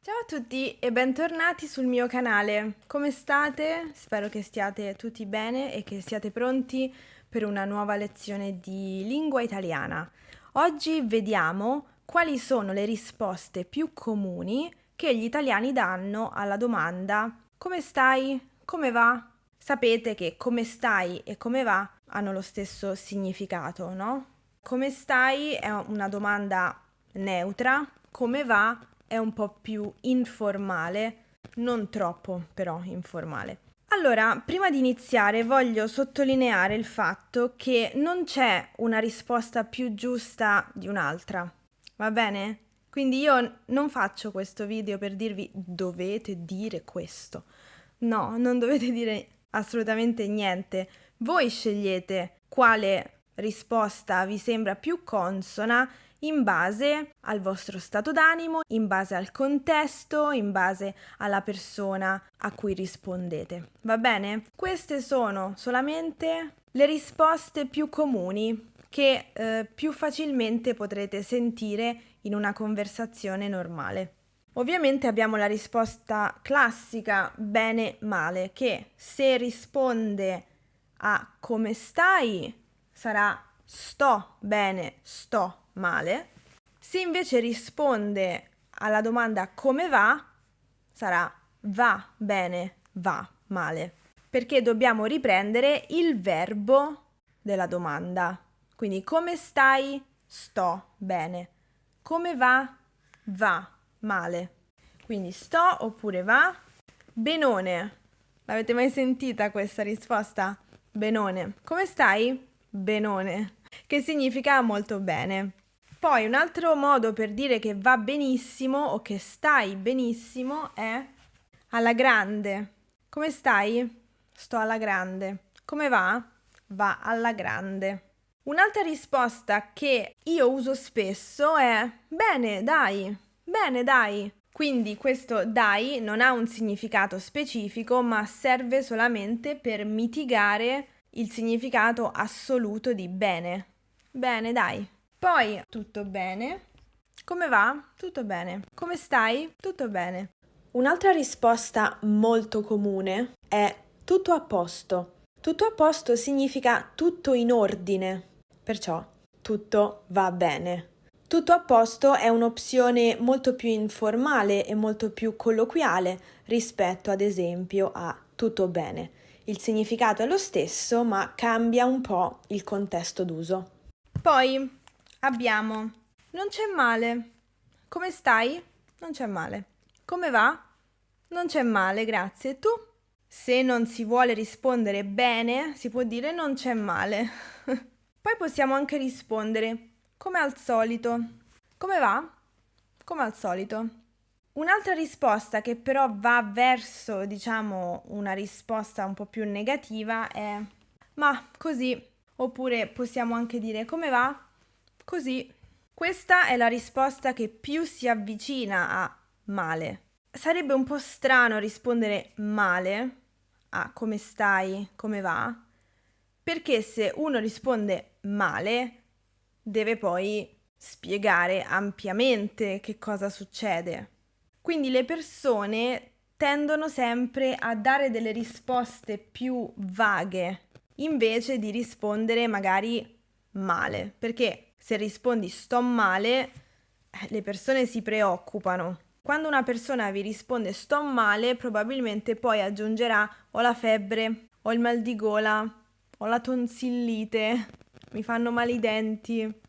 Ciao a tutti e bentornati sul mio canale. Come state? Spero che stiate tutti bene e che siate pronti per una nuova lezione di lingua italiana. Oggi vediamo quali sono le risposte più comuni che gli italiani danno alla domanda come stai? Come va? Sapete che come stai e come va hanno lo stesso significato, no? Come stai è una domanda neutra, come va è un po' più informale, non troppo però informale. Allora, prima di iniziare voglio sottolineare il fatto che non c'è una risposta più giusta di un'altra, va bene? Quindi io non faccio questo video per dirvi dovete dire questo. No, non dovete dire assolutamente niente. Voi scegliete quale risposta vi sembra più consona in base al vostro stato d'animo, in base al contesto, in base alla persona a cui rispondete. Va bene? Queste sono solamente le risposte più comuni che più facilmente potrete sentire in una conversazione normale. Ovviamente abbiamo la risposta classica bene-male, che se risponde a come stai sarà sto bene, sto male. Se invece risponde alla domanda come va, sarà va bene, va male, perché dobbiamo riprendere il verbo della domanda. Quindi come stai? Sto bene. Come va? Va male. Quindi sto oppure va? Benone. L'avete mai sentita questa risposta? Benone. Come stai? Benone. Che significa molto bene. Poi un altro modo per dire che va benissimo o che stai benissimo è alla grande. Come stai? Sto alla grande. Come va? Va alla grande. Un'altra risposta che io uso spesso è bene, dai. Bene, dai. Quindi questo dai non ha un significato specifico, ma serve solamente per mitigare il significato assoluto di bene. Bene, dai. Poi tutto bene. Come va? Tutto bene. Come stai? Tutto bene. Un'altra risposta molto comune è tutto a posto. Tutto a posto significa tutto in ordine, perciò tutto va bene. Tutto a posto è un'opzione molto più informale e molto più colloquiale rispetto ad esempio a tutto bene. Il significato è lo stesso, ma cambia un po' il contesto d'uso. Poi abbiamo non c'è male. Come stai? Non c'è male. Come va? Non c'è male, grazie. Tu? Se non si vuole rispondere bene, si può dire non c'è male. Poi possiamo anche rispondere come al solito. Come va? Come al solito. Un'altra risposta che però va verso, diciamo, una risposta un po' più negativa è ma così. Oppure possiamo anche dire come va? Così. Questa è la risposta che più si avvicina a male. Sarebbe un po' strano rispondere male a come stai, come va, perché se uno risponde male deve poi spiegare ampiamente che cosa succede. Quindi le persone tendono sempre a dare delle risposte più vaghe invece di rispondere magari male, perché se rispondi sto male, le persone si preoccupano. Quando una persona vi risponde sto male, probabilmente poi aggiungerà ho la febbre, ho il mal di gola, ho la tonsillite, mi fanno male i denti.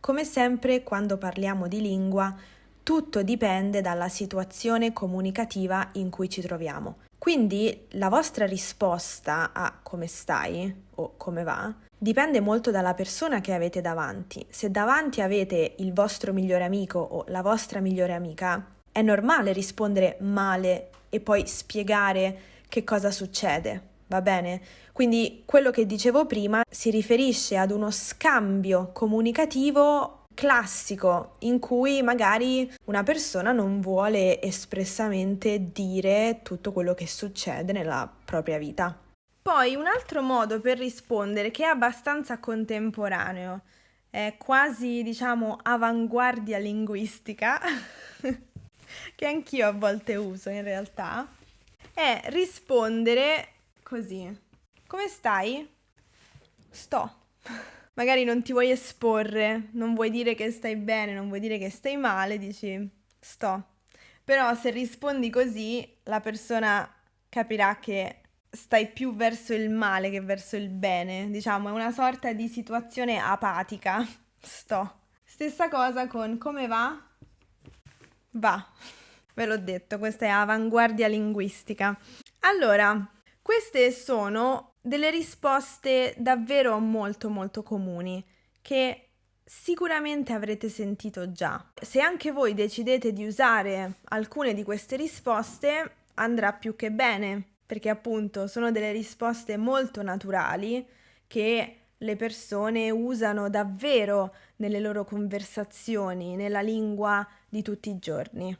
Come sempre, quando parliamo di lingua, tutto dipende dalla situazione comunicativa in cui ci troviamo. Quindi la vostra risposta a come stai o come va dipende molto dalla persona che avete davanti. Se davanti avete il vostro migliore amico o la vostra migliore amica, è normale rispondere male e poi spiegare che cosa succede, va bene? Quindi quello che dicevo prima si riferisce ad uno scambio comunicativo classico in cui magari una persona non vuole espressamente dire tutto quello che succede nella propria vita. Poi un altro modo per rispondere che è abbastanza contemporaneo, è quasi diciamo avanguardia linguistica, che anch'io a volte uso in realtà, è rispondere così. Come stai? Sto. Magari non ti vuoi esporre, non vuoi dire che stai bene, non vuoi dire che stai male, dici sto. Però se rispondi così, la persona capirà che stai più verso il male che verso il bene. Diciamo, è una sorta di situazione apatica. Sto. Stessa cosa con come va? Va. Ve l'ho detto, questa è avanguardia linguistica. Allora, queste sono delle risposte davvero molto molto comuni che sicuramente avrete sentito già. Se anche voi decidete di usare alcune di queste risposte, andrà più che bene, perché appunto sono delle risposte molto naturali che le persone usano davvero nelle loro conversazioni, nella lingua di tutti i giorni.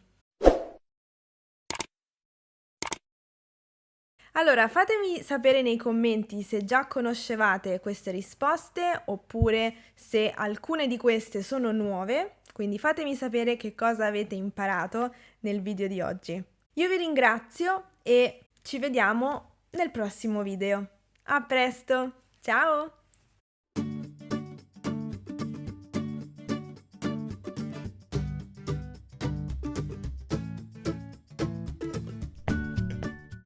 Allora, fatemi sapere nei commenti se già conoscevate queste risposte oppure se alcune di queste sono nuove, quindi fatemi sapere che cosa avete imparato nel video di oggi. Io vi ringrazio e ci vediamo nel prossimo video. A presto, ciao!